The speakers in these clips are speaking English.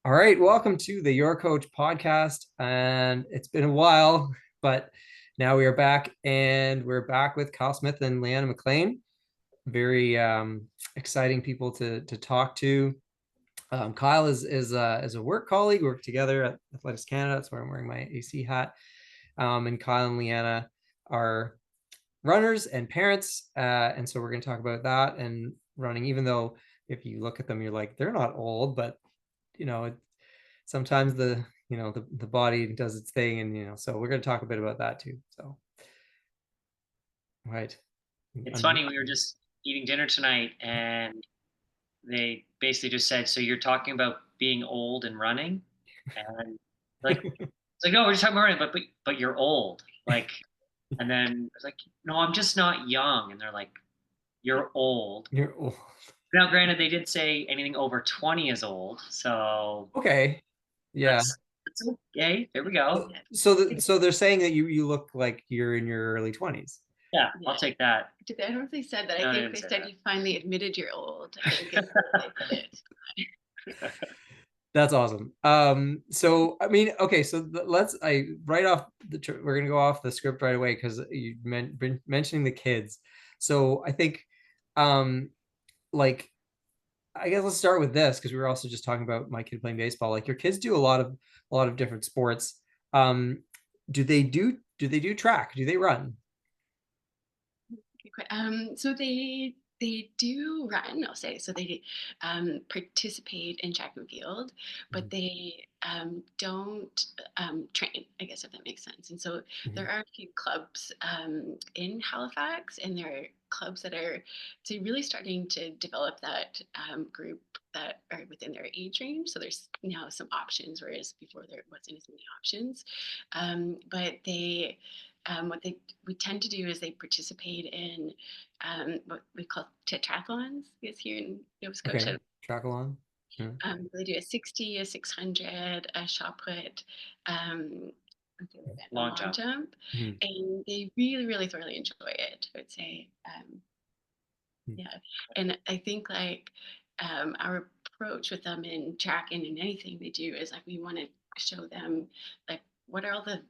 All right, welcome to the Your Coach podcast. And it's been a while, but now we are back and we're back with Kyle Smith and Leanna McLean. Very exciting people to talk to. Kyle is a work colleague. We work together at Athletics Canada. That's where I'm wearing my AC hat. And Kyle and Leanna are runners and parents. And so we're going to talk about that and running, even though if you look at them, you're like, they're not old, but you know, sometimes the body does its thing, and so we're going to talk a bit about that too. So right. It's funny, we were just eating dinner tonight and they basically just said, "So you're talking about being old and running?" And like it's like, "No, we're just talking about running, but you're old." Like, and then it's like, "No, I'm just not young." And they're like, "You're old." You're old. Now, granted, they did say anything over 20 is old, so Okay. Yeah. that's okay. There we go. So they're saying that you look like you're in your early 20s. Yeah, I'll take that. I don't know if they said that. I No, they think didn't they say said that. you finally admitted you're old. I think is what they put it. That's awesome. So I mean, okay, so let's I right off we're gonna go off the script right away because been mentioning the kids. So I think, um, like I guess let's start with this because we were also just talking about my kid playing baseball. Like your kids do a lot of different sports. Um, do they do track? Do they run? So they do run, I'll say. So they participate in track and field, but Mhm. they don't train, I guess, if that makes sense. And so Mhm. there are a few clubs in Halifax, and there are clubs that are so really starting to develop that group that are within their age range. So there's now some options, whereas before there wasn't as many options. But what they we tend to do is they participate in what we call tetraathlons. Is here in Nova Okay, Scotia. track along. Yeah. They do a 60, a 600, a shot put, what's the other event? A Long long jump. jump, Mhm. and they really, really thoroughly enjoy it. I would say, Mhm. yeah, and I think like our approach with them in track and in anything they do is like we want to show them like what are all the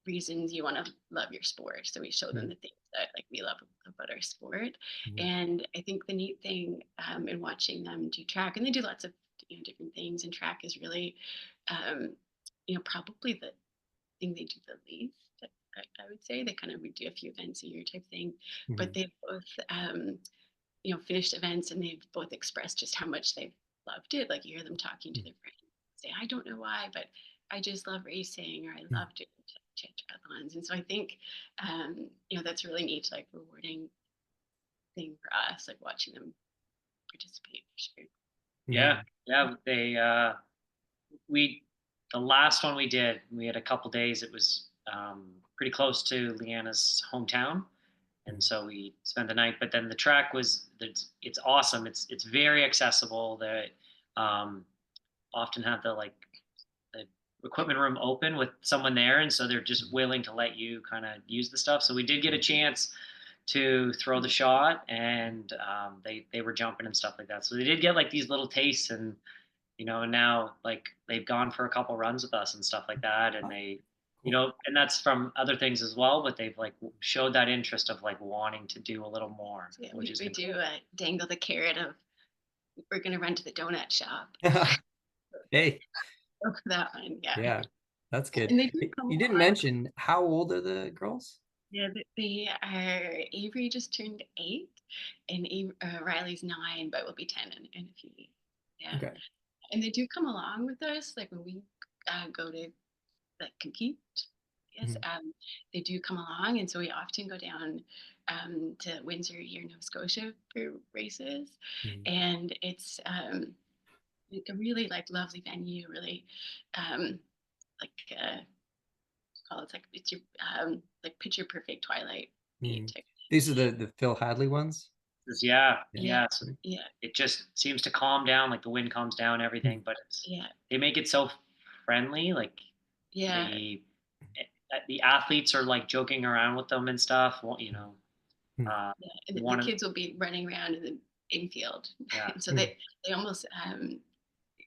reasons you want to love your sport. So we show them Mhm. the things that like we love about our sport. Mhm. And I think the neat thing in watching them do track, and they do lots of different things, and track is really um, probably the thing they do the least. I would say they kind of would do a few events a year type thing, but Mhm. they both finished events and they've both expressed just how much they've loved it. Like you hear them talking to their friends, say, I don't know why, but I just love racing or I Mhm. love doing triathlons. And so I think, that's really neat, like rewarding thing for us, like watching them participate for sure. Yeah, Mhm. yeah. We the last one we did, we had a couple days. It was pretty close to Leanna's hometown, and Mhm. so we spent the night. But then the track it's awesome. It's very accessible. They um, often have the equipment room open with someone there, and so they're just willing to let you kind of use the stuff. So we did get a chance to throw the shot, and they were jumping and stuff like that. So they did get like these little tastes, and and now like they've gone for a couple runs with us and stuff like that, and they Cool. and that's from other things as well, but they've like showed that interest of like wanting to do a little more, So yeah, which has we been do cool. dangle the carrot of we're going to run to the donut shop. Hey, Go for that one. Yeah. yeah, that's good. And they do come You didn't along. mention how old are the girls? Yeah, they are. Avery just turned 8, and Riley's 9, but will be 10 in a few weeks. Yeah, Okay. and they do come along with us, like when we go to like compete. Yes, Mhm. they do come along, and so we often go down to Windsor here in Nova Scotia for races, Mhm. and it's like a really like lovely venue, really um, like call it like it's your like picture perfect twilight meet Mhm. type. These are the Phil Hadley ones. Yeah, Yeah. Yeah, yeah. So yeah, it just seems to calm down, like the wind calms down Mhm. everything, but yeah, they make it so friendly. Like yeah. the the athletes are like joking around with them and stuff. Well, Mhm. uh, Yeah, and the one of kids will be running around in the infield, yeah. and so Mhm. they almost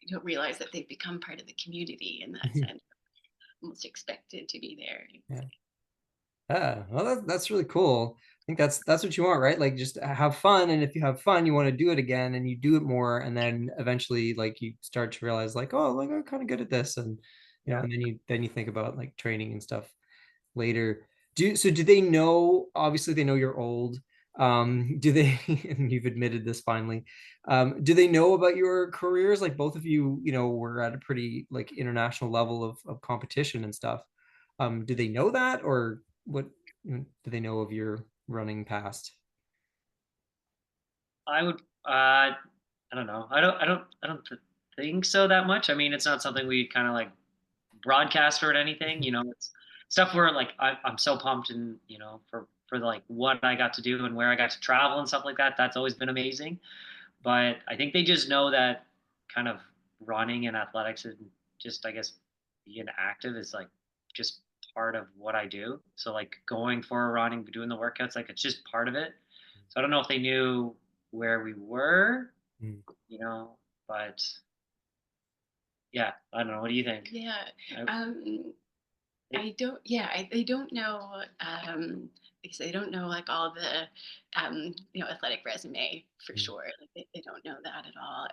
don't realize that they've become part of the community in that sense, almost expected to be there. Yeah. Well, that's really cool. I think that's what you want, right? Like just have fun, and if you have fun, you want to do it again, and you do it more, and then eventually, like you start to realize, like, oh, like I'm kind of good at this, and Yeah. and then you think about like training and stuff later. Do they know? Obviously, they know you're old. Do they? And you've admitted this finally. Do they know about your careers? Like both of you, were at a pretty like international level of competition and stuff. Do they know that, or what do they know of your running past? I would. I don't know. I don't think so that much. I mean, it's not something we kind of like broadcast or anything. It's stuff where like I'm so pumped and for like what I got to do and where I got to travel and stuff like that. That's always been amazing. But I think they just know that kind of running and athletics and just I guess being active is like just part of what I do. So like going for a running, doing the workouts, like it's just part of it. So I don't know if they knew where we were, Mm. you know, but yeah, I don't know. What do you think? Yeah. I, I don't, yeah, they don't know, because they don't know like all the, athletic resume for Mm. sure. Like they don't know that at all.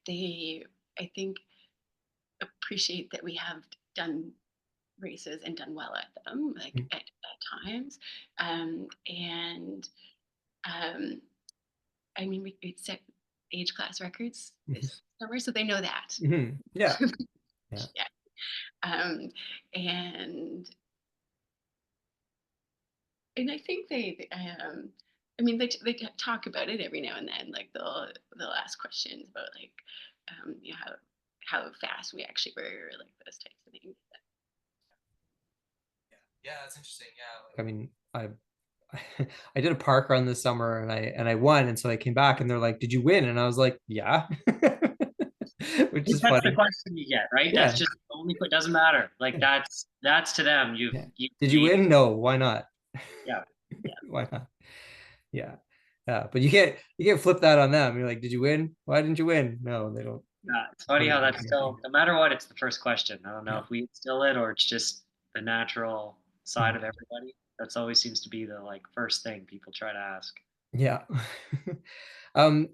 They, I think, appreciate that we have done races and done well at them, like Mm. at times. And I mean, we set age class records this summer, so they know that. Mhm. Yeah. Yeah. Yeah. Um, and And I think I mean, they talk about it every now and then. Like they'll ask questions about like, how fast we actually were, or like those types of things. Yeah, that's interesting. Yeah, like I mean, I did a park run this summer and I won, and so I came back and they're like, "Did you win?" And I was like, "Yeah," which is That's the funny. question you get, right? That's Yeah, just the only. It doesn't matter. Like yeah, that's to them. yeah. You've Did you made. win? No. Why not? Yeah, yeah. Why not? Yeah, yeah. But you can't flip that on them. You're like, "Did you win? Why didn't you win?" No, they don't. It's funny Totally how that's understand. still, no matter what, it's the first question. I don't know Yeah. if we instill it or it's just the natural side Mhm. of everybody. That's always seems to be the like first thing people try to ask. Yeah.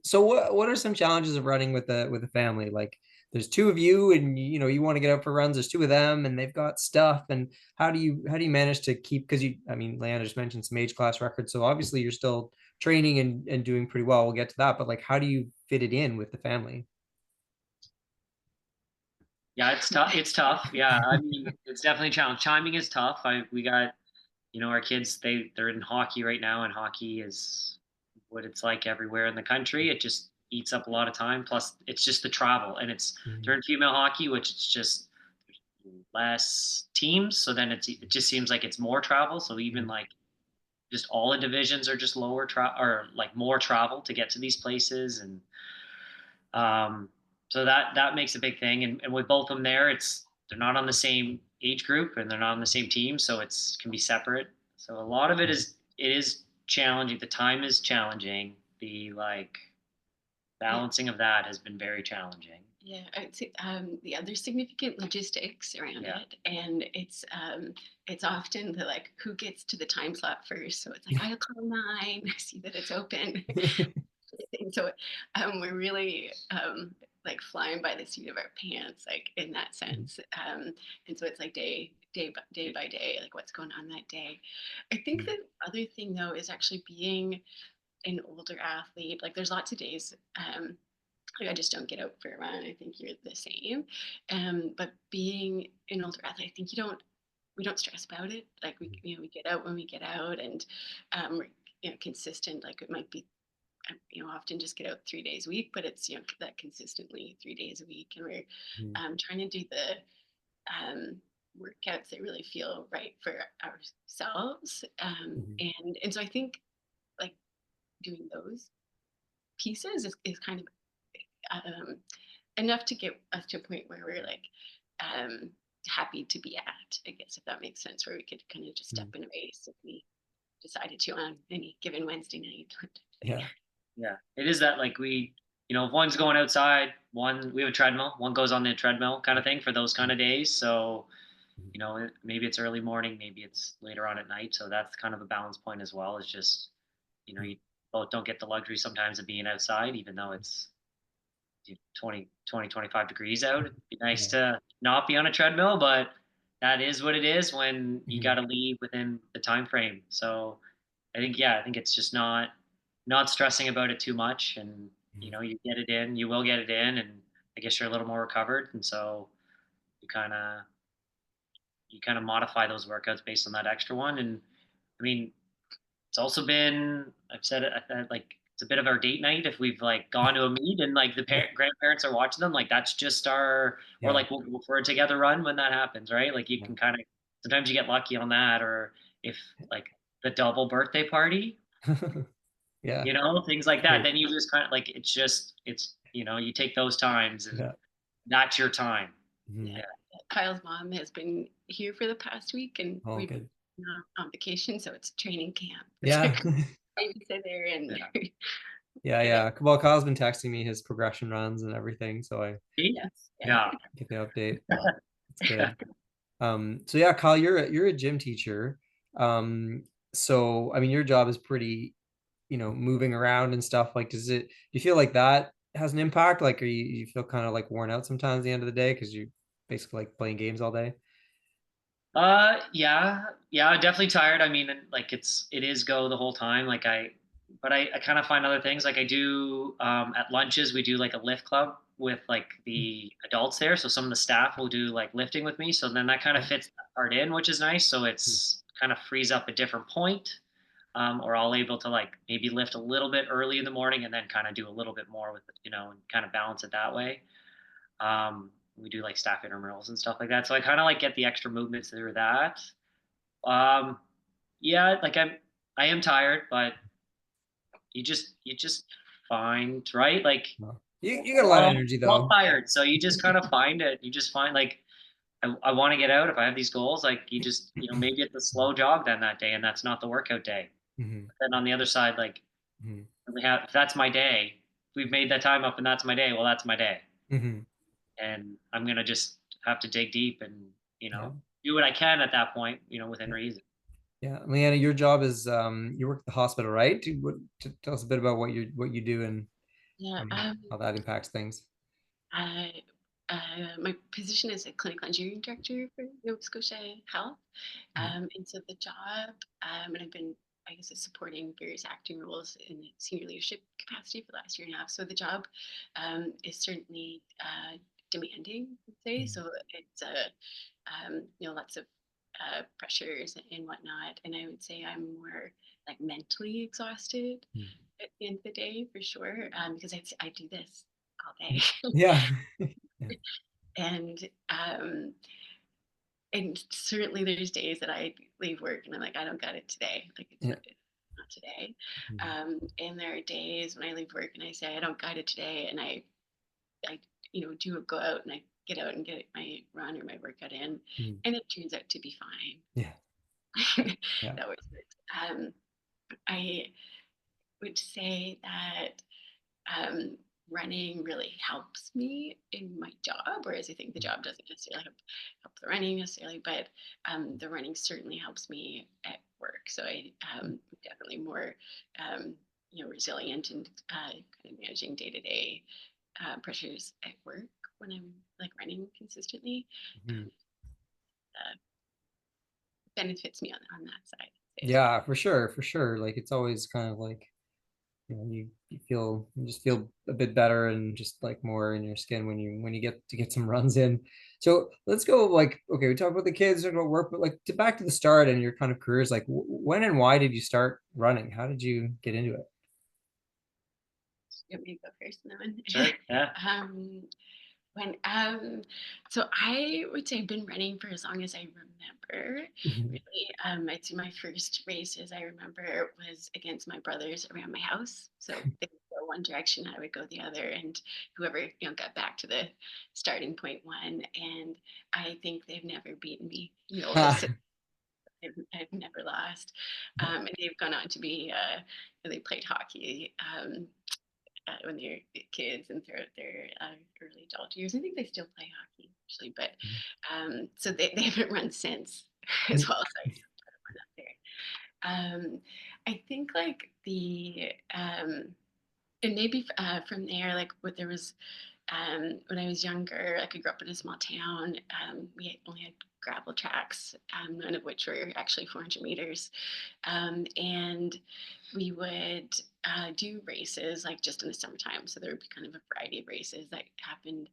So what are some challenges of running with a family? Like there's two of you and you want to get out for runs, there's two of them and they've got stuff. And how do you manage to keep, because I mean, Leanna just mentioned some age class records. So obviously you're still training and doing pretty well. We'll get to that, but like how do you fit it in with the family? Yeah, it's tough. It's tough. Yeah, I mean, it's definitely a challenge. Timing is tough. We got our kids. They're in hockey right now, and hockey is what it's like everywhere in the country. It just eats up a lot of time. Plus, it's just the travel, and it's Mhm. during female hockey, which it's just less teams. So then it just seems like it's more travel. So even Mhm. like just all the divisions are just lower or like more travel to get to these places, and um, so that makes a big thing. And with both of them there, they're not on the same age group and they're not on the same team, so it's can be separate. So a lot of it is challenging. The time is challenging. The like Yeah, balancing of that has been very challenging. yeah. I'd say, there's significant logistics around Yeah. it, and it's often the like who gets to the time slot first. So it's like I'll call 9. I see that it's open. So we're really like flying by the seat of our pants, like in that sense. And so it's like day by day, like what's going on that day. I think the other thing though is actually being an older athlete. Like there's lots of days. Like I just don't get out for a run. I think you're the same. But being an older athlete, I think we don't stress about it. Like we get out when we get out, and we're consistent. Like it might be often just get out 3 days a week, but it's that consistently 3 days a week, and we're trying to do the workouts that really feel right for ourselves, and so I think like doing those pieces is kind of um, enough to get us to a point where we're like um, happy to be at, I guess, if that makes sense, where we could kind of just step in a race if we decided to on any given Wednesday night. Yeah. Yeah, it is that like if one's going outside, we have a treadmill, one goes on the treadmill kind of thing for those kind of days. So, maybe it's early morning, maybe it's later on at night. So that's kind of a balance point as well. Is just, you both don't get the luxury sometimes of being outside, even though it's 25 degrees out. It'd be nice to not be on a treadmill, but that is what it is when you got to leave within the time frame. So I think it's just not stressing about it too much, and you get it in, you will get it in, and I guess you're a little more recovered, and so you kind of modify those workouts based on that extra one. And I mean, it's also been, I've said it, like it's a bit of our date night if we've like gone to a meet and like the grandparents are watching them. Like that's just or like we'll go for a together run when that happens, right? Like you can kind of sometimes you get lucky on that, or if like the double birthday party, things like that. Then you just kind of like it's you take those times and that's your time. Yeah. Kyle's mom has been here for the past week, and we've been on vacation, so it's training camp. Yeah. I sit there and Well, Kyle's been texting me his progression runs and everything, so I get the update. It's good. So yeah, Kyle, you're a gym teacher. So I mean, your job is pretty, moving around and stuff. Like, do you feel like that has an impact? Like, you feel kind of like worn out sometimes at the end of the day because you basically like playing games all day? Yeah, definitely tired. I mean, like it is go the whole time. Like but I kind of find other things. Like I do at lunches, we do like a lift club with like the adults there. So some of the staff will do like lifting with me. So then that kind of fits that part in, which is nice. So it's kind of frees up a different point. Or I'll able to like maybe lift a little bit early in the morning and then kind of do a little bit more with and kind of balance it that way. We do like staff intramurals and stuff like that. So I kind of like get the extra movements through that. Um, yeah, like I am tired, but you just find, right? Like you got a lot of energy though. All tired, so you just kind of find it. You just find like I want to get out if I have these goals. Like you just maybe it's a slow jog then that day, and that's not the workout day. But then on the other side, like if that's my day, if we've made that time up and that's my day. Well, that's my day. And I'm gonna just have to dig deep and do what I can at that point, within reason. Yeah, Leanna, your job is you work at the hospital, right? Tell us a bit about what you do and how that impacts things. My position is a clinical engineering director for Nova Scotia Health, and so the job, and I've been, I guess, supporting various acting roles in senior leadership capacity for the last year and a half. So the job is certainly demanding, I'd say. So it's lots of pressures and whatnot. And I would say I'm more like mentally exhausted at the end of the day for sure, because I do this all day. Yeah. And certainly there's days that I leave work and I'm like, I don't got it today. Like it's not today. And there are days when I leave work and I say I don't got it today, and I do go out and I get out and get my run or my workout in, and it turns out to be fine. That was it. I would say that running really helps me in my job, whereas I think the job doesn't necessarily help the running necessarily, but the running certainly helps me at work. So I'm definitely more resilient and kind of managing day-to-day pressures at work when I'm like running consistently. Benefits me on that side. Yeah, for sure. Like it's always kind of like you just feel a bit better and just like more in your skin when you get some runs in. So let's go like, okay, we talked about the kids, talked about work, but like back to the start and your kind of careers, like when and why did you start running? How did you get into it? You want me to go first, Noah? Sure. Yeah. So I would say I've been running for as long as I remember. Really, I'd say my first races I remember was against my brothers around my house. So they would go one direction, I would go the other, and whoever got back to the starting point won. And I think they've never beaten me. I've never lost. And they've gone on to be, they played hockey when they're kids and throughout their early adult years. I think they still play hockey actually, but so they haven't run since as well. So I started one up there. I think like the and maybe from there, like what there was when I was younger, like I grew up in a small town. We only had gravel tracks, none of which were actually 400 meters. And we would do races like just in the summertime. So there would be kind of a variety of races that happened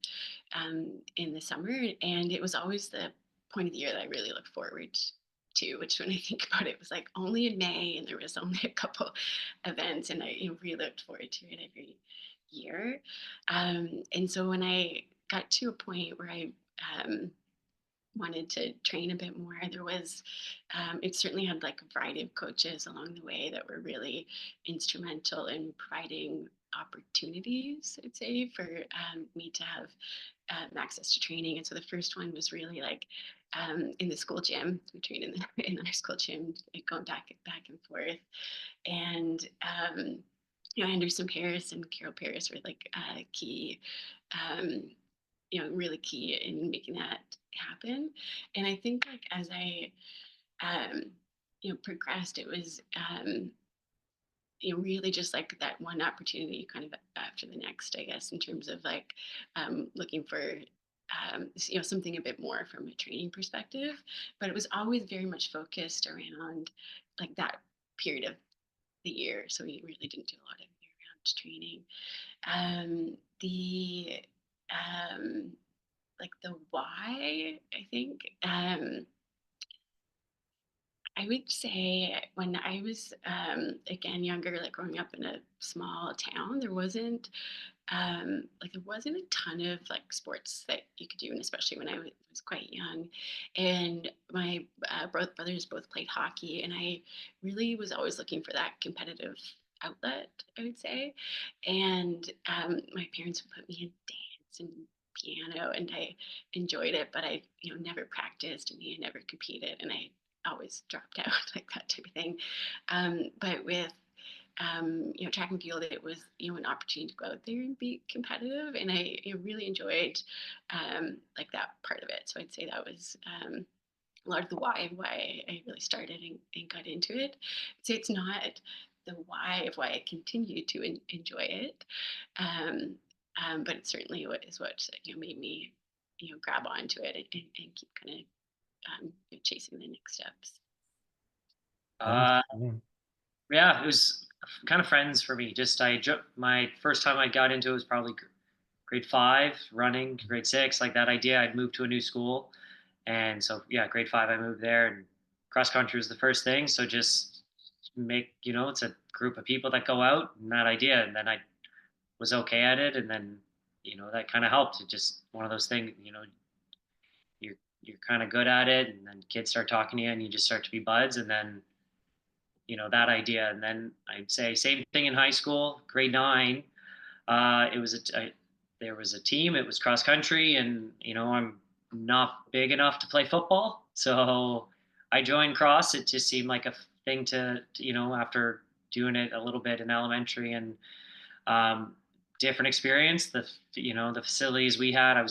in the summer. And it was always the point of the year that I really looked forward to, which when I think about it was like only in May and there was only a couple events and I really looked forward to it every year. And so when I got to a point where I wanted to train a bit more, there was, it certainly had like a variety of coaches along the way that were really instrumental in providing opportunities, I'd say, for me to have access to training. And so the first one was really like in the school gym. We trained in our school gym, like going back and forth. And Anderson Paris and Carol Paris were like key, um, really key in making that happen. And I think like as I, um, progressed, it was, really just like that one opportunity kind of after the next, I guess, in terms of like looking for, something a bit more from a training perspective. But it was always very much focused around like that period of the year. So we really didn't do a lot of year-round training. The like the why, I think. I would say when I was again younger, like growing up in a small town, there wasn't a ton of like sports that you could do, and especially when I was quite young. And my both brothers both played hockey, and I really was always looking for that competitive outlet, I would say. And my parents would put me in dance and piano, and I enjoyed it, but I never practiced, and I never competed, and I always dropped out, like that type of thing. But with track and field, it was, an opportunity to go out there and be competitive. And I really enjoyed like that part of it. So I'd say that was a lot of the why I really started and got into it. I'd say it's not the why of why I continue to enjoy it. But it certainly is what made me, grab onto it and keep kind of chasing the next steps. Yeah, it was kind of friends for me. Just my first time I got into it was probably grade 5, running, grade 6, like that idea. I'd moved to a new school, and so yeah, grade 5 I moved there, and cross country was the first thing. So just make it's a group of people that go out, and that idea, and then I was okay at it, and then that kind of helped. It just one of those things, you're you're kind of good at it, and then kids start talking to you, and you just start to be buds, and then that idea. And then I'd say same thing in high school, grade 9. It was there was a team. It was cross country, and I'm not big enough to play football, so I joined cross. It just seemed like a thing to after doing it a little bit in elementary, and um, different experience. The facilities we had. I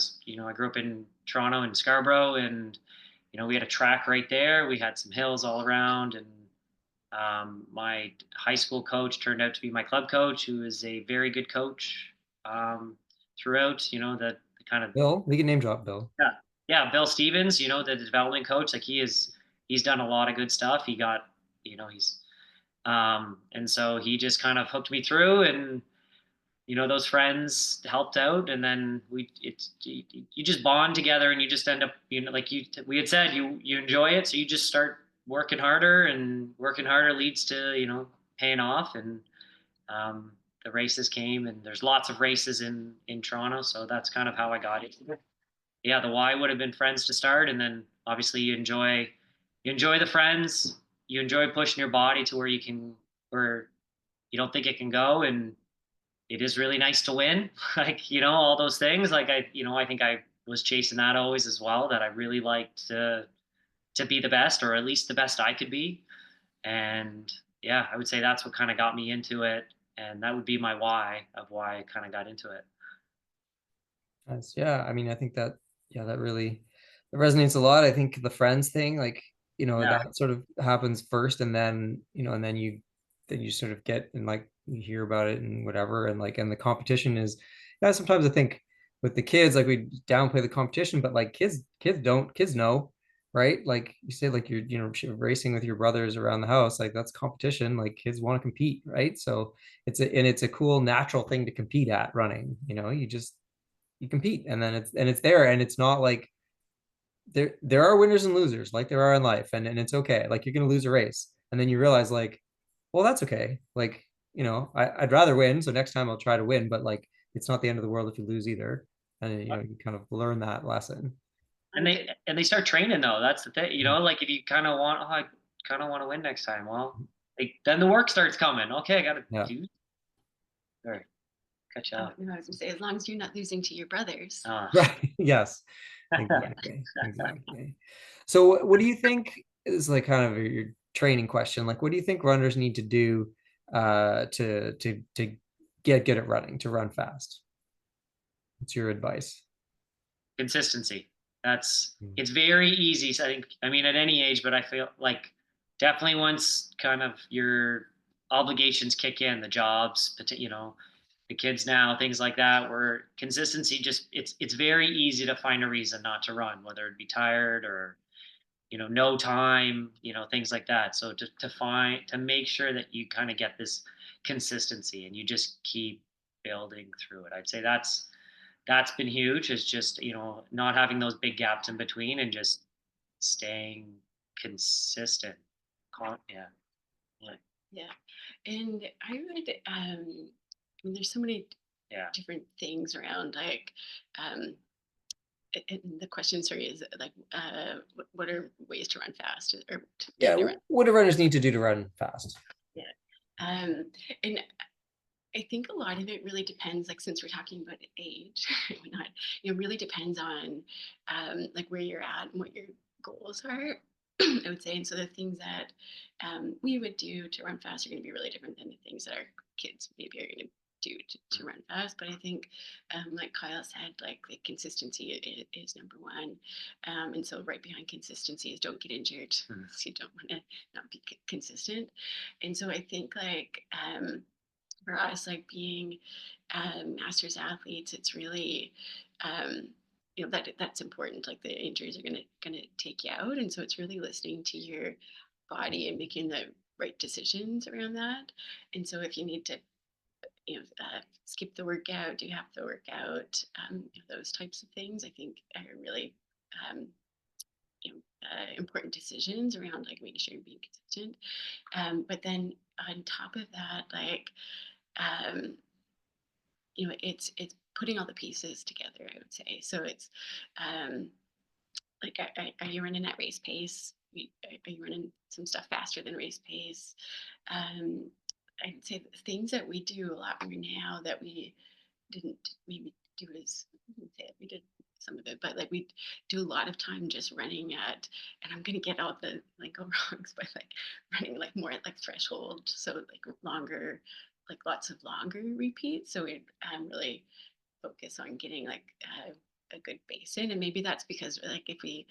grew up in Toronto and Scarborough, and we had a track right there. We had some hills all around, and my high school coach turned out to be my club coach, who is a very good coach throughout. The kind of Bill, we can name drop Bill. yeah, Bill Stevens. The development coach. Like he's done a lot of good stuff. He got he's and so he just kind of hooked me through, and those friends helped out, and then you just bond together, and you just end up like we had said, you enjoy it, so you just start working harder, and working harder leads to paying off. And the races came, and there's lots of races in Toronto, so that's kind of how I got it. Yeah, the why would have been friends to start, and then obviously you enjoy the friends, you enjoy pushing your body to where you don't think it can go, and it is really nice to win. Like all those things, like I think I was chasing that always as well, that I really liked to be the best, or at least the best I could be. And yeah, I would say that's what kind of got me into it. and that would be my why of why I kind of got into it. Nice. Yeah. I mean, I think that, yeah, that really it resonates a lot. I think the friends thing, like, Yeah. that sort of happens first, and then, and then you sort of get and like you hear about it and whatever. And like, and the competition is, yeah, sometimes I think with the kids, like we downplay the competition, but like kids know, right? Like you say, like you're, racing with your brothers around the house, like that's competition. Like kids want to compete, right? So it's a cool natural thing to compete at running, you compete, and then it's there, and it's not like there are winners and losers like there are in life, and it's okay. Like you're gonna lose a race, and then you realize like, well, that's okay. Like, I'd rather win, so next time I'll try to win, but like it's not the end of the world if you lose either. And you kind of learn that lesson. And they start training though. That's the thing, like if you kind of want, oh, I kind of want to win next time. Well, then the work starts coming. Okay, I got to Yeah. do. Sorry, catch Oh, up. no, I was gonna say, as long as you're not losing to your brothers. Right. Yes, exactly. So what do you think is like kind of your training question? Like, what do you think runners need to do to get good at running, to run fast? What's your advice? Consistency. That's Mm. it's very easy. So I mean, at any age, but I feel like definitely once kind of your obligations kick in, the jobs, the kids now, things like that, where consistency just it's very easy to find a reason not to run, whether it be tired or no time, things like that. So to make sure that you kind of get this consistency and you just keep building through it. I'd say that's been huge, is just not having those big gaps in between and just staying consistent. Yeah, yeah, Yeah. And I would, I mean, there's so many yeah. different things around, like, um, and the question, sorry, is like, what are ways to run fast or to Yeah, get around? what do runners need to do to run fast? Yeah. And I think a lot of it really depends, like, since we're talking about age, not, really depends on, like, where you're at and what your goals are. I would say, and so the things that we would do to run fast are going to be really different than the things that our kids maybe are going to do to run fast. But I think, like Kyle said, like the consistency is number one, and so right behind consistency is don't get injured. So you don't want to not be consistent, and so I think like. For us, like being masters athletes, it's really that's important. Like the injuries are gonna take you out, and so it's really listening to your body and making the right decisions around that. And so if you need to skip the workout, do half the workout, those types of things, I think are really um, important decisions around like making sure you're being consistent. But then on top of that, like um, it's putting all the pieces together, I would say. So it's um, like, are you running at race pace? Are you running some stuff faster than race pace? Um, I'd say the things that we do a lot more now that we didn't maybe do as we did some of it, but like we do a lot of time just running at, and I'm gonna get all the like go wrongs, but like running like more at like threshold, so like longer, like lots of longer repeats. So we really focus on getting like a good base in, and maybe that's because like if we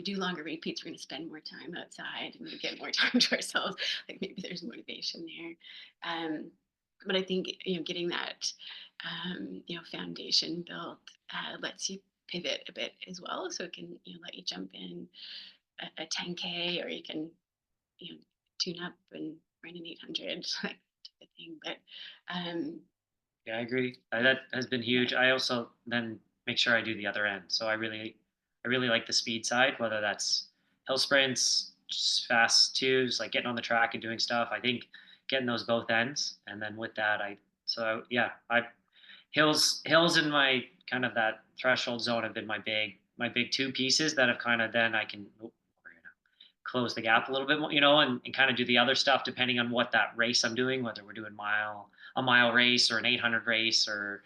do longer repeats, we're going to spend more time outside and we get more time to ourselves. Like maybe there's motivation there, but I think getting that foundation built lets you pivot a bit as well, so it can let you jump in a 10K, or you can tune up and run an 800 like type of thing. But Yeah, I agree. That has been huge. I also then make sure I do the other end. So I really like the speed side, whether that's hill sprints, just fast twos, like getting on the track and doing stuff. I think getting those both ends, and then with that, yeah, I hills in my kind of that threshold zone have been my big two pieces that have kind of then I can close the gap a little bit more, and kind of do the other stuff depending on what that race I'm doing, whether we're doing a mile race or an 800 race or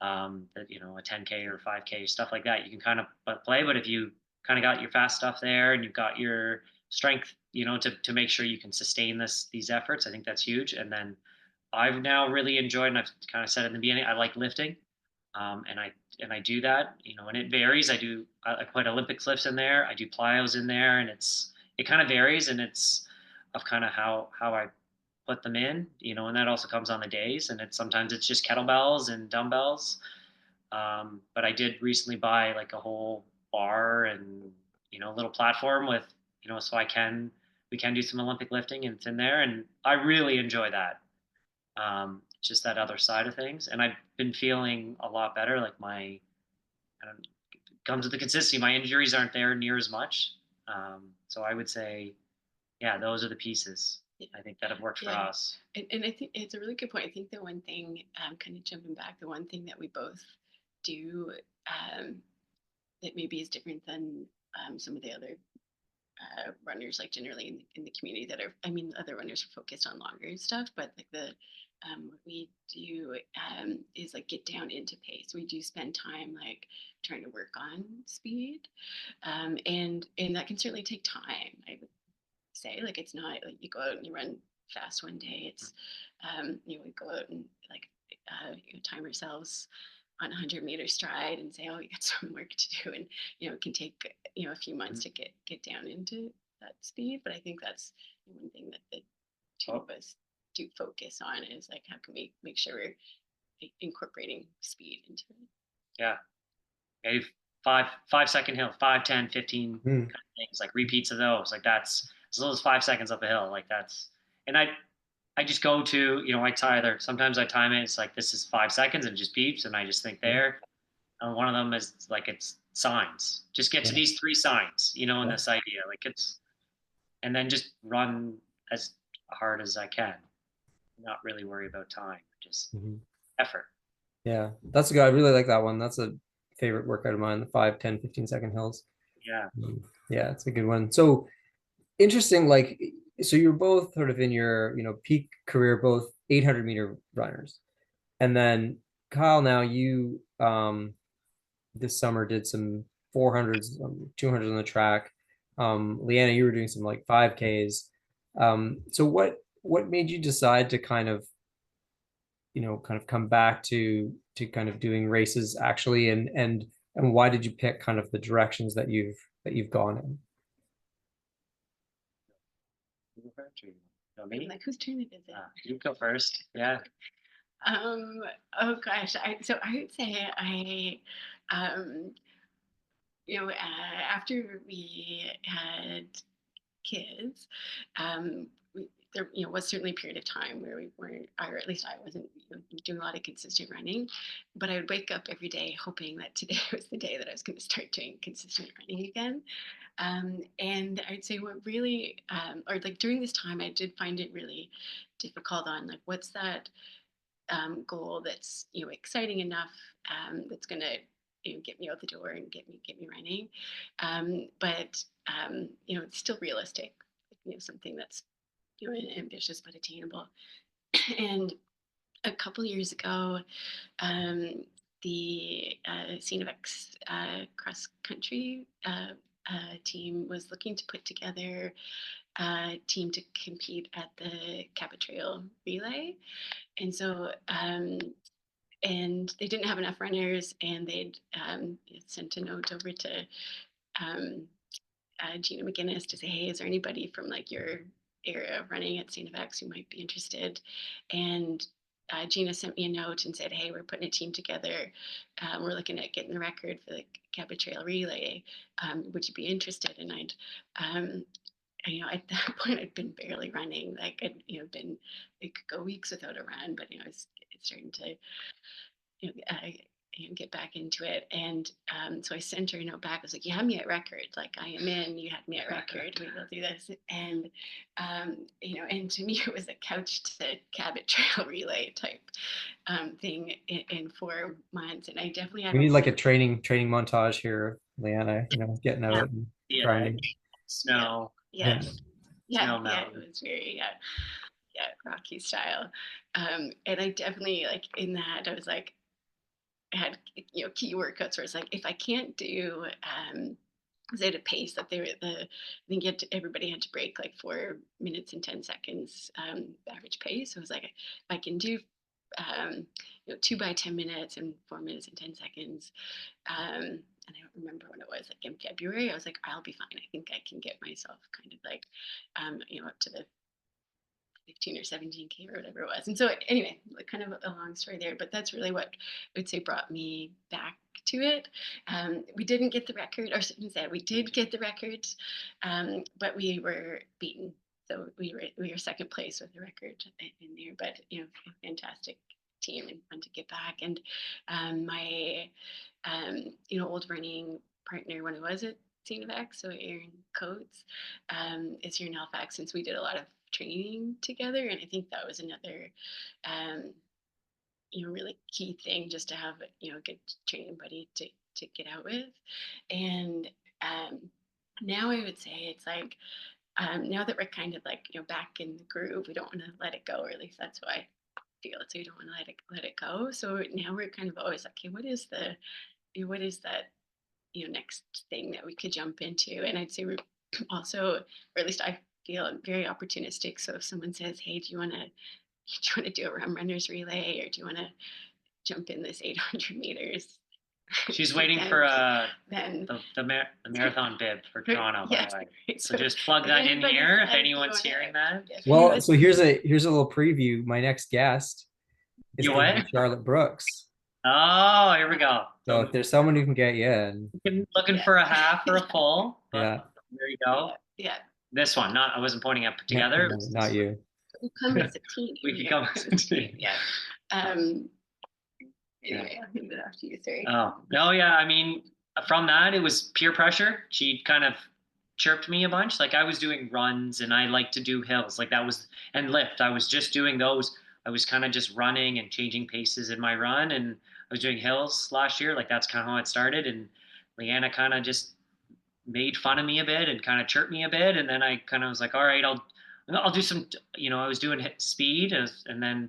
a 10K or 5K, stuff like that. You can kind of play, but if you kind of got your fast stuff there and you've got your strength, to make sure you can sustain these efforts, I think that's huge. And then I've now really enjoyed, and I've kind of said in the beginning, I like lifting, and I do that, and it varies. I put Olympic lifts in there, I do plyos in there, and it kind of varies, and it's of kind of how I put them in, and that also comes on the days, and sometimes it's just kettlebells and dumbbells. But I did recently buy like a whole bar and a little platform with so we can do some Olympic lifting, and it's in there, and I really enjoy that. Just that other side of things, and I've been feeling a lot better. Like I don't, comes with the consistency. My injuries aren't there near as much. So I would say, yeah, those are the pieces I think that have worked for Yeah. us. And I think it's a really good point. I think the one thing, kind of jumping back, the one thing that we both do, um, that maybe is different than some of the other runners, like generally in the community that are, I mean, other runners are focused on longer stuff, but like what we do is like get down into pace. We do spend time like trying to work on speed, and that can certainly take time. I would say, like, it's not like you go out and you run fast one day. It's we go out and like time ourselves on a 100-meter stride and say, oh, we got some work to do, and it can take a few months Mhm. to get down into that speed. But I think that's one thing that the two Oh, of us do focus on is like how can we make sure we're incorporating speed into it. yeah, maybe 5 second hill, 5, 10, 15 Hmm. kind of things, like repeats of those. Like that's as little as 5 seconds up a hill. Like that's, and I just go to, sometimes I time it. It's like, this is 5 seconds and it just beeps. And I just think Yeah. there. And one of them is like, it's signs. Just get to Yeah. these three signs, in Yeah. this idea. Like and then just run as hard as I can. Not really worry about time, just Mhm. effort. Yeah. That's a good. I really like that one. That's a favorite workout of mine, the 5, 10, 15-second hills. Yeah. Yeah, it's a good one. So interesting, like, so you're both sort of in your, peak career, both 800-meter runners. And then Kyle, now you this summer did some 400s, 200s on the track. Leanna, you were doing some like 5Ks. So what made you decide to kind of come back to kind of doing races actually, and why did you pick kind of the directions that you've gone in? You go first, or I'm me? like, whose turn it is it? You go first. Yeah. Um, oh gosh, I would say um, after we had kids, there was certainly a period of time where we weren't, or at least I wasn't doing a lot of consistent running, but I would wake up every day hoping that today was the day that I was going to start doing consistent running again. And I'd say what really, or like during this time, I did find it really difficult on like what's that goal that's exciting enough, that's going to get me out the door and get me running, but it's still realistic, something that's ambitious but attainable. And a couple years ago, um, the Cinevex cross country team was looking to put together a team to compete at the Kappa Trail Relay. And so and they didn't have enough runners, and they'd sent a note over to um, Gina McGinnis to say, hey, is there anybody from like your area of running at Cinevex who might be interested? And Gina sent me a note and said, hey, we're putting a team together. We're looking at getting the record for the Kappa Trail Relay. Would you be interested? And um, at that point, I'd been barely running. Like it could go weeks without a run, but it's starting to get back into it. And so I sent her a note back. I was like, you had me at record. Like, I am in. You had me at record. We will do this. And, and to me, it was a couch to Cabot Trail Relay type thing in 4 months. And I definitely had We a need like a really, training montage here, Leanna, getting yeah, out and Yeah. grinding. Snow. yeah, Snow it mountain. was very, Rocky style. And I definitely, like, in that, I was like, I had key workouts where it's like if I can't do was at a pace that I think everybody had to break like 4 minutes and 10 seconds average pace. So it was like, if I can do, um, 2 by 10 minutes and 4 minutes and 10 seconds. And I don't remember when it was, like in February, I was like, I'll be fine. I think I can get myself kind of like, up to the 15 or 17K or whatever it was. And so anyway, like kind of a long story there, but that's really what I would say brought me back to it. We didn't get the record, or said we did get the record, but we were beaten. So we were second place with the record in there, but a fantastic team and fun to get back. And my old running partner when I was at Cinevac, so Aaron Coates, is here in Halifax, since we did a lot of training together, and I think that was another um, really key thing, just to have a good training buddy to get out with. And now I would say it's like, now that we're kind of like back in the groove, we don't want to let it go, or at least that's what I feel. So we don't want to let it go. So now we're kind of always like, okay, what is that next thing that we could jump into? And I'd say we're also, or at least I feel, very opportunistic. So if someone says, hey, do you want to do a runners relay, or do you want to jump in this 800 meters? She's waiting for the marathon bib for Toronto, by the way. So just plug that in here if anyone's hearing that. Well, so here's a little preview. My next guest is Charlotte Brooks. Oh, here we go. So if there's someone who can get you in. Looking for a half or a full. Yeah. There you go. Yeah. This one, I wasn't pointing up together. No, not you. We come as a team. We can come as a team. Yeah. Anyway, I'll hand it off to you, sorry. Oh, no, yeah. I mean, from that, it was peer pressure. She kind of chirped me a bunch. Like, I was doing runs and I like to do hills. Like, that was, and lift. I was just doing those. I was kind of just running and changing paces in my run. And I was doing hills last year. Like, that's kind of how it started. And Leanna kind of just made fun of me a bit and kind of chirped me a bit. And then I kind of was like, all right, I'll do some, I was doing speed, and then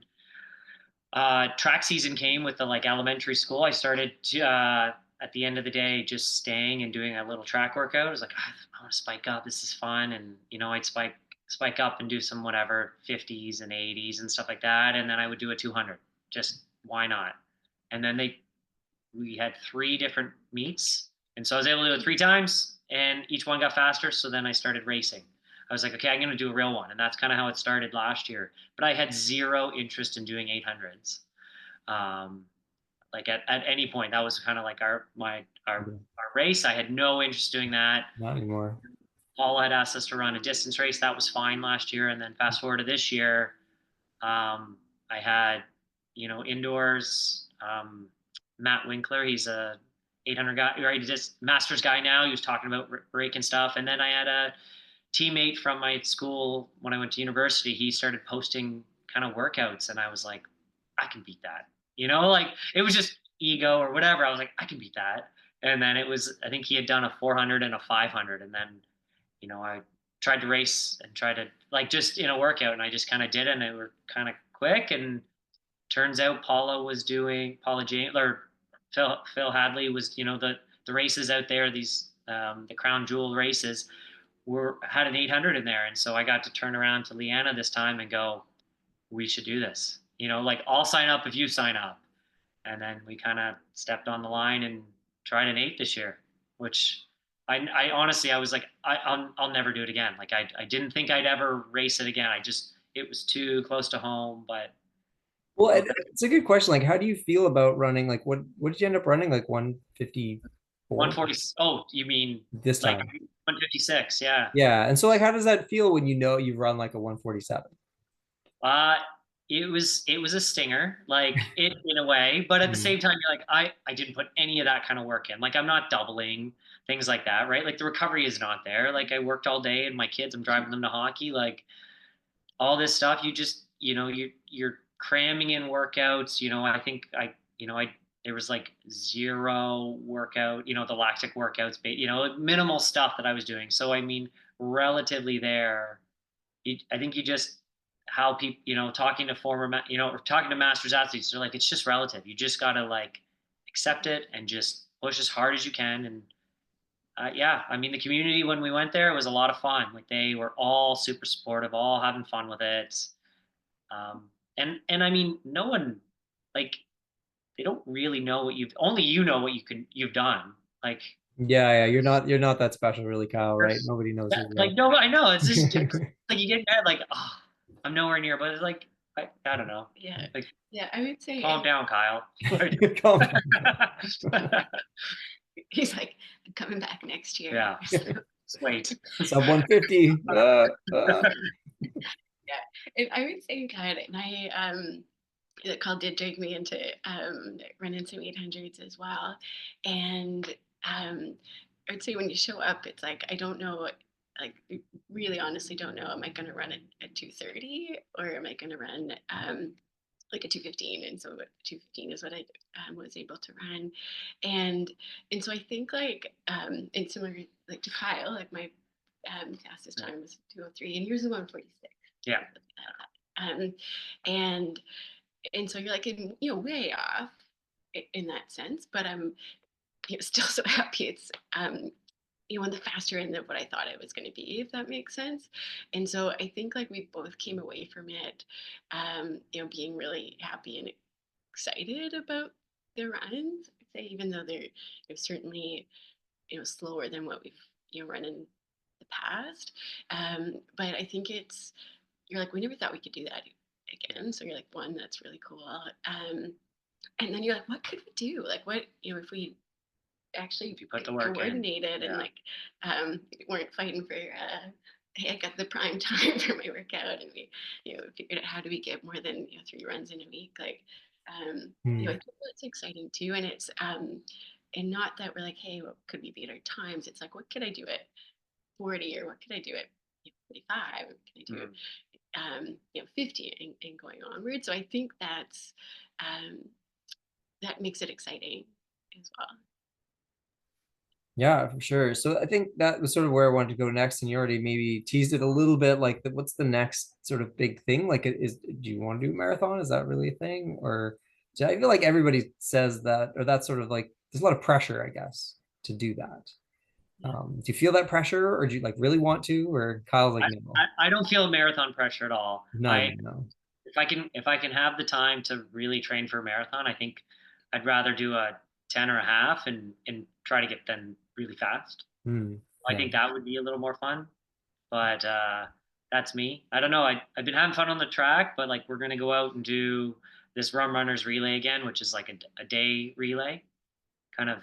track season came with the elementary school. I started to, at the end of the day, just staying and doing a little track workout. I was like, I want to spike up. This is fun. And, I'd spike up and do some whatever 50s and 80s and stuff like that. And then I would do a 200, just why not? And then we had 3 different meets. And so I was able to do it 3 times, and each one got faster. So then I started racing. I was like, okay, I'm going to do a real one. And that's kind of how it started last year. But I had 0 interest in doing 800s. Like at any point, that was kind of like our race. I had no interest doing that. Not anymore. Paul had asked us to run a distance race. That was fine last year. And then fast forward to this year, I had, indoors, Matt Winkler, he's a 800 guy, right? He's just Masters guy now. He was talking about breaking stuff. And then I had a teammate from my school when I went to university. He started posting kind of workouts, and I was like, I can beat that. It was just ego or whatever. I was like, I can beat that. And then I think he had done a 400 and a 500. And then, I tried to race and try to just in a workout, and I just kind of did it, and it were kind of quick. And turns out Paula James, or Phil Hadley was, the races out there, these, the crown jewel races had an 800 in there. And so I got to turn around to Leanna this time and go, we should do this. I'll sign up if you sign up. And then we kind of stepped on the line and tried an 8 this year, which I honestly, I was like, I'll never do it again. I didn't think I'd ever race it again. It was too close to home. But well, it's a good question. How do you feel about running? What did you end up running? 154? 140. Oh, you mean this time? 156. Yeah. Yeah. And so how does that feel when you run a 147? It was a stinger, in a way, but at the same time, you're like, I didn't put any of that kind of work in. I'm not doubling, things like that, right? The recovery is not there. I worked all day, and my kids, I'm driving them to hockey, all this stuff. You just, you're cramming in workouts. I think there was 0 workout, the lactic workouts, minimal stuff that I was doing. So, I mean, relatively there, I think you just, how people, talking to or talking to Masters athletes, they're like, it's just relative. You just got to accept it and just push as hard as you can. And yeah, I mean, the community when we went there was a lot of fun. Like they were all super supportive, all having fun with it. And I mean, no one like they don't really know what only you know what you've done. Like Yeah, you're not that special, really, Kyle, right? there's Nobody knows yeah, who you like no, I know it's just like you get mad like oh I'm nowhere near, but it's like I don't know. Yeah. Like Yeah, I would say calm down, Kyle. are. Calm down. he's like, I'm coming back next year. Yeah, just wait. Sub 150. Yeah, and I would say God, and the call did drag me into running some 800s as well, and I would say when you show up, it's like I don't know, like really honestly don't know. Am I going to run at 2:30 or am I going to run like a 2:15? And so 2:15 is what I was able to run, and so I think like and similar like to Kyle, like my fastest time was 2:03, and yours is 1:46. Yeah. Um, and so you're like way off in that sense, but I'm still so happy it's on the faster end of what I thought it was going to be, if that makes sense. And so I think like we both came away from it, being really happy and excited about the runs. I'd say even though they're certainly slower than what we've run in the past, but I think you're like we never thought we could do that again. So you're like one, that's really cool. And then you're like, what could we do? Like what if we actually If you put the work coordinated in. and like weren't fighting for hey, I got the prime time for my workout, and we figured out how do we get more than 3 runs in a week. Like I think that's exciting too, and it's and not that we're like, hey, what could we beat our times? It's like, what could I do at 40, or what could I do at 45? What can I do at 50 and going onward? So I think um, that makes it exciting as well. Yeah, for sure. So I think that was sort of where I wanted to go next, and you already maybe teased it a little bit. Like, what's the next sort of big thing? Like, do you want to do a marathon? Is that really a thing? Or I feel like everybody says that, or that's sort of like there's a lot of pressure, I guess, to do that. Do you feel that pressure, or do you like really want to? Or Kyle's like, no, I don't feel marathon pressure at all. no. If I can have the time to really train for a marathon, I think I'd rather do a 10 or a half and try to get done really fast. I Yeah. think that would be a little more fun. But that's me. I don't know. I've been having fun on the track, but like we're gonna go out and do this Rum Runners relay again, which is like a day relay, kind of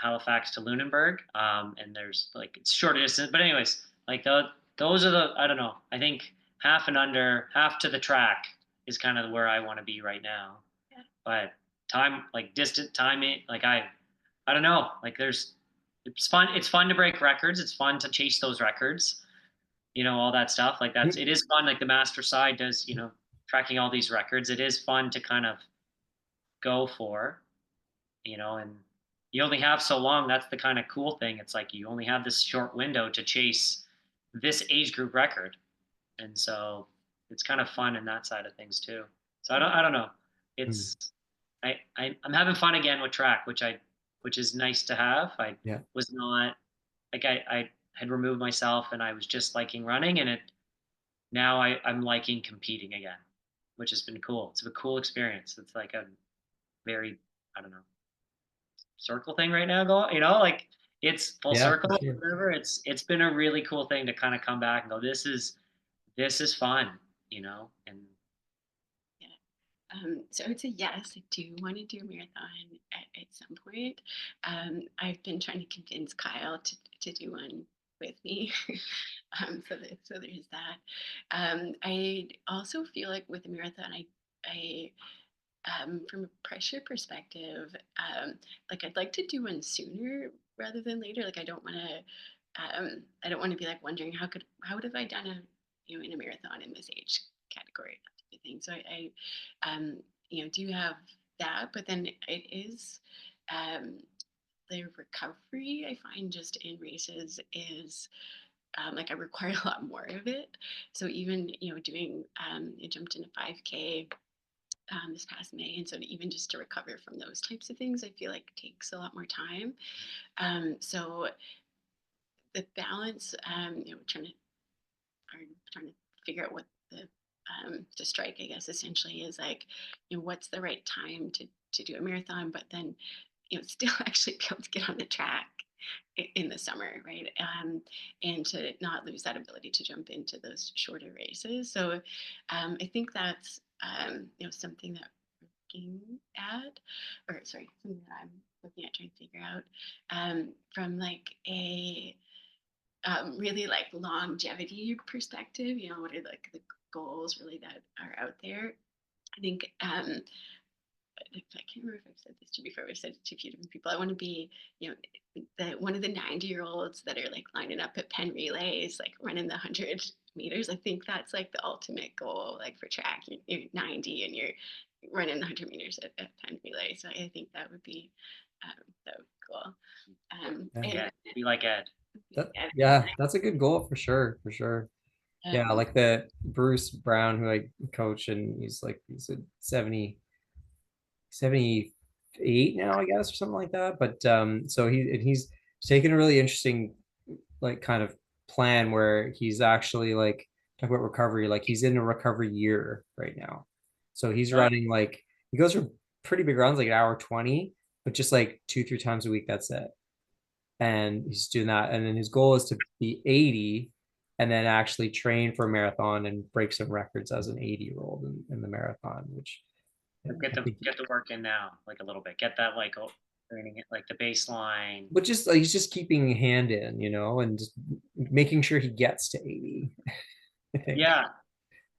Halifax to Lunenburg. And there's like it's short distance, but anyways, like those are the I don't know. I think half and under, half to the track is kind of where I want to be right now. Yeah. But time, like distant timing, like I don't know. Like it's fun. It's fun to break records. It's fun to chase those records. All that stuff. Like it is fun. Like the master side does, tracking all these records. It is fun to kind of go for, and you only have so long. That's the kind of cool thing. It's like you only have this short window to chase this age group record. And so it's kind of fun in that side of things too. So I don't know. It's I'm having fun again with track, which is nice to have. I Yeah. was not like I had removed myself and I was just liking running, and now I'm liking competing again, which has been cool. It's a cool experience. It's like a very I don't know circle thing right now going. Like it's full Yeah, for circle. sure. Whatever. It's been a really cool thing to kind of come back and go. This is fun. And Yeah. So I would say yes, I do want to do a marathon at some point. I've been trying to convince Kyle to do one with me. So there's that. I also feel like with a marathon, I from a pressure perspective, like I'd like to do one sooner rather than later. Like I don't want to be like wondering how would have I done in a marathon in this age category, that type of thing. So do have that, but then it is um, the recovery I find just in races is like I require a lot more of it. So even doing I jumped in a 5K this past May. And so even just to recover from those types of things, I feel like takes a lot more time. So the balance, trying to figure out what the to strike, I guess, essentially is like, what's the right time to do a marathon, but then, still actually be able to get on the track in the summer, right? And to not lose that ability to jump into those shorter races. So I think that's, something that we're looking at, or sorry, something that I'm looking at trying to figure out from like a really like longevity perspective. What are like the goals really that are out there? I think I can't remember if I've said this to you before. I've said it to a few different people. I want to be, one of the 90-year-olds that are like lining up at Penn relays, like running the 100 meters. I think that's like the ultimate goal, like for track. You're 90 and you're running the 100 meters at Penn relay. So I think that would be cool. Yeah, be like Ed. Yeah, that's a good goal for sure, for sure. Yeah, like the Bruce Brown who I coach, and he's a 78 now, I guess, or something like that. But so he's taken a really interesting like kind of plan where he's actually like talk about recovery, like he's in a recovery year right now. So he's running like he goes for pretty big runs, like an hour 20, but just like 2, 3 times a week, that's it. And he's doing that. And then his goal is to be 80 and then actually train for a marathon and break some records as an 80-year-old in the marathon, which Get the work in now, like a little bit. Get that like training it, like the baseline. But just like he's just keeping a hand in, and just making sure he gets to 80. I think. Yeah.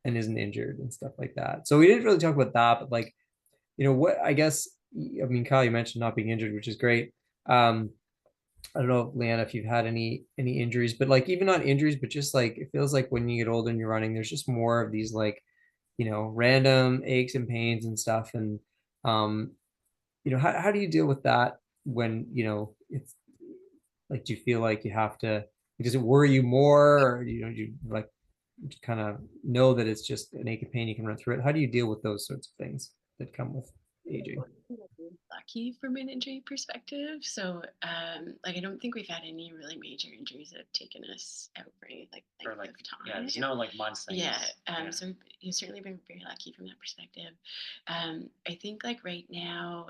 And isn't injured and stuff like that. So we didn't really talk about that, but like, what I guess, I mean, Kyle, you mentioned not being injured, which is great. I don't know, Leanna, if you've had any injuries, but like even not injuries, but just like it feels like when you get older and you're running, there's just more of these like, random aches and pains and stuff. And how do you deal with that when, it's like, do you feel like you have to, does it worry you more, or do you like kind of know that it's just an ache and pain, you can run through it? How do you deal with those sorts of things that come with aging? Lucky from an injury perspective. So like I don't think we've had any really major injuries that have taken us out for any like length of time. Yeah, there's no like months things. So you've certainly been very lucky from that perspective. I think like right now,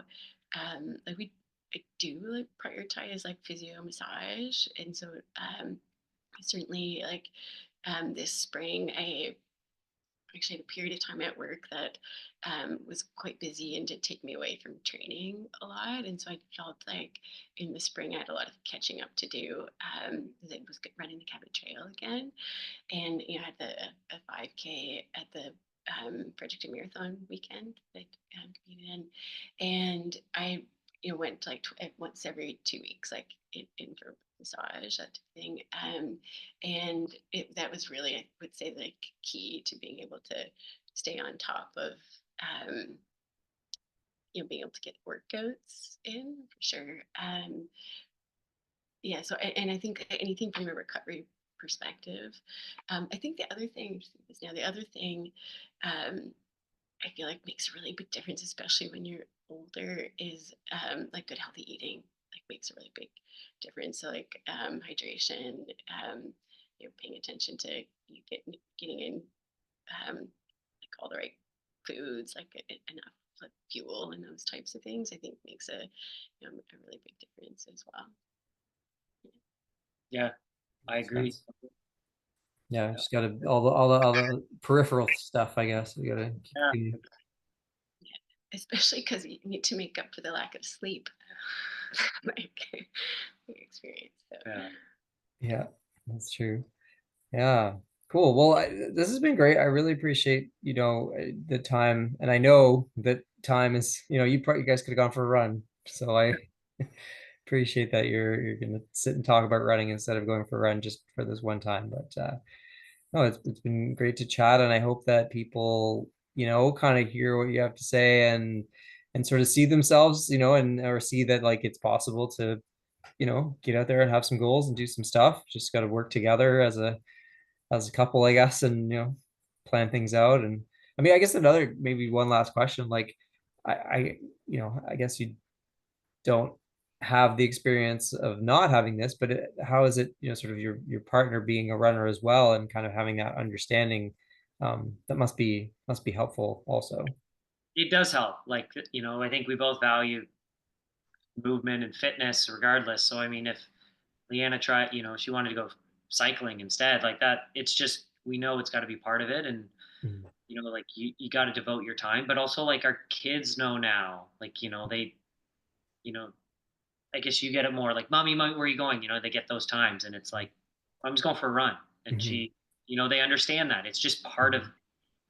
like I do like prioritize like physio massage, and so certainly like this spring I actually had a period of time at work that was quite busy and did take me away from training a lot. And so I felt like in the spring I had a lot of catching up to do because I was running the Cabot Trail again. And I had a 5K at the Project a Marathon weekend that I competed in. And I went like once every 2 weeks, like in for massage, that type of thing. And that was really, I would say, like key to being able to stay on top of, um, being able to get workouts in for sure. Yeah. So, and I think anything from a recovery perspective, I think the other thing, I feel like makes a really big difference, especially when you're older, is like good healthy eating. Like makes a really big difference. So like hydration, paying attention to getting in like all the right foods, like enough like fuel and those types of things. I think makes a really big difference as well. Yeah, I agree. Yeah, just gotta all the peripheral stuff, I guess. We gotta keep especially because you need to make up for the lack of sleep like experience. So. Yeah, that's true. Yeah, cool. Well, this has been great. I really appreciate the time, and I know that time is you guys could have gone for a run, so I appreciate that you're gonna sit and talk about running instead of going for a run just for this one time. But no, it's been great to chat, and I hope that people, kind of hear what you have to say and sort of see themselves, and or see that like it's possible to, get out there and have some goals and do some stuff. Just got to work together as a couple, I guess, and plan things out. And I mean, I guess another maybe one last question, like I guess you don't have the experience of not having this, but how is it, sort of your partner being a runner as well, and kind of having that understanding, that must be helpful also. It does help. Like, I think we both value movement and fitness regardless. So I mean, if Leanna tried, she wanted to go cycling instead, like that, it's just, we know it's got to be part of it. And, Mhm. like you got to devote your time, but also like our kids know now, like, they, you know, I guess you get it more like, mommy, mommy, where are you going? They get those times, and it's like, I'm just going for a run. And Mhm. she, they understand that it's just part of,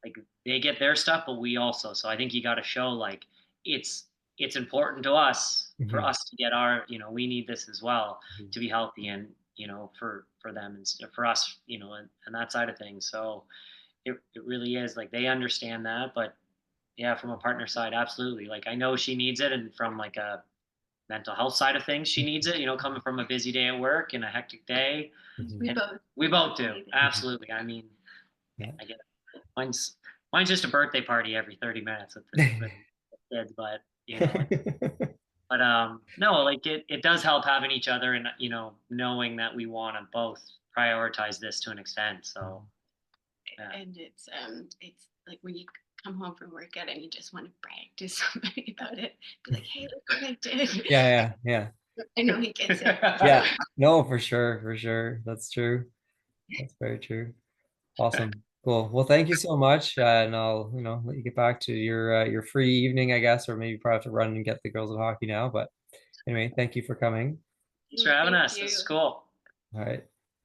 like, they get their stuff, but we also. So I think you got to show like it's it's important to us, for Mhm. us to get our, we need this as well Mhm. to be healthy, and for them, and for us, and that side of things. So it really is like they understand that, but yeah, from a partner side, absolutely. Like, I know she needs it, and from like a mental health side of things, she needs it. Coming from a busy day at work and a hectic day, Mhm. We and both we both do, need it. Mhm. absolutely. I mean, Yeah. I get it. Mine's just a birthday party every 30 minutes with the kids, but no, like it does help having each other, and knowing that we want to both prioritize this to an extent. So yeah. And it's like when you come home from workout and you just want to brag to somebody about it, be like, hey, look what I did. Yeah, yeah, I know he gets it. yeah. Yeah. No, for sure, for sure. That's true. That's very true. Awesome. Cool. Well, thank you so much. And I'll, let you get back to your free evening, I guess, or maybe you probably have to run and get the girls at hockey now. But anyway, thank you for coming. Thanks for having Thank us. This is you. cool. All right.